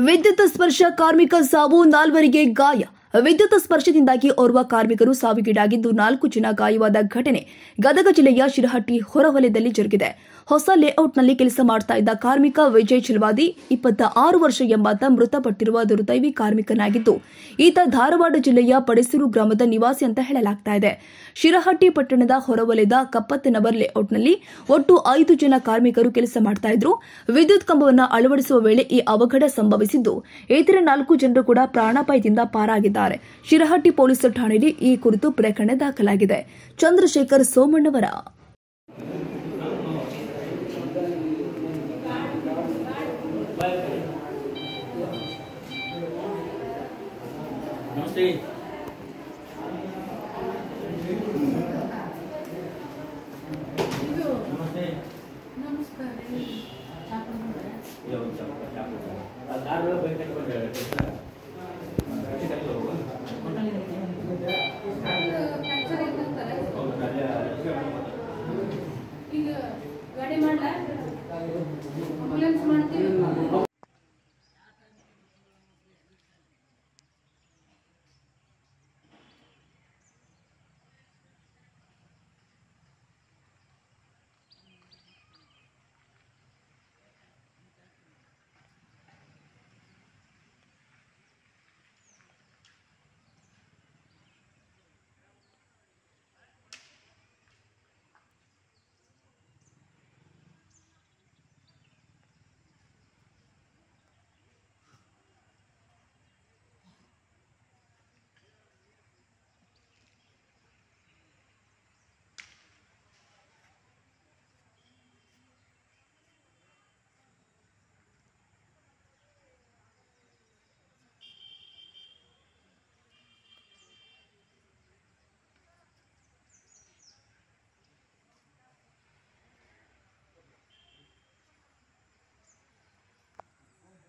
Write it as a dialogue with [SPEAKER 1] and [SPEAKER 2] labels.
[SPEAKER 1] ವಿದ್ಯುತ್ ಸ್ಪರ್ಶ ಕಾರ್ಮಿಕ ಸಾವು, 4 ಗಾಯ. ವಿದ್ಯುತ್ ಸ್ಪರ್ಶದಿಂದಾಗಿ ಓರ್ವ ಕಾರ್ಮಿಕರು ಸಾವಿಗೀಡಾಗಿದ್ದು 4 ಜನ ಗಾಯವಾದ ಘಟನೆ ಗದಗ ಜಿಲ್ಲೆಯ ಶಿರಹಟ್ಟಿ ಹೊರವಲಯದಲ್ಲಿ ಜರುಗಿದೆ. ಹೊಸ ಲೇಔಟ್ನಲ್ಲಿ ಕೆಲಸ ಮಾಡ್ತಾ ಇದ್ದ ಕಾರ್ಮಿಕ ವಿಜಯ್ ಚಿಲ್ವಾದಿ 26 ವರ್ಷ ಎಂಬಾತ ಮೃತಪಟ್ಟಿರುವ ದುರ್ದೈವಿ ಕಾರ್ಮಿಕನಾಗಿದ್ದು, ಈತ ಧಾರವಾಡ ಜಿಲ್ಲೆಯ ಪಡೆಸೂರು ಗ್ರಾಮದ ನಿವಾಸಿ ಅಂತ ಹೇಳಲಾಗ್ತಾ ಇದೆ. ಶಿರಹಟ್ಟಿ ಪಟ್ಟಣದ ಹೊರವಲಯದ ಕಪ್ಪತ್ತನವರ್ ಲೇಔಟ್ನಲ್ಲಿ ಒಟ್ಟು 5 ಜನ ಕಾರ್ಮಿಕರು ಕೆಲಸ ಮಾಡ್ತಾ ಇದ್ರು. ವಿದ್ಯುತ್ ಕಂಬವನ್ನು ಅಳವಡಿಸುವ ವೇಳೆ ಈ ಅವಘಡ ಸಂಭವಿಸಿದ್ದು, ಇತರ 4 ಜನರು ಕೂಡ ಪ್ರಾಣಾಪಾಯದಿಂದ ಪಾರಾಗಿದ್ದಾರೆ. ಶಿರಹಟ್ಟಿ ಪೊಲೀಸ್ ಠಾಣೆಯಲ್ಲಿ ಈ ಕುರಿತು ಪ್ರಕರಣ ದಾಖಲಾಗಿದೆ. ಚಂದ್ರಶೇಖರ್ ಸೋಮಣ್ಣವರ
[SPEAKER 2] ನಮಸ್ತೆ.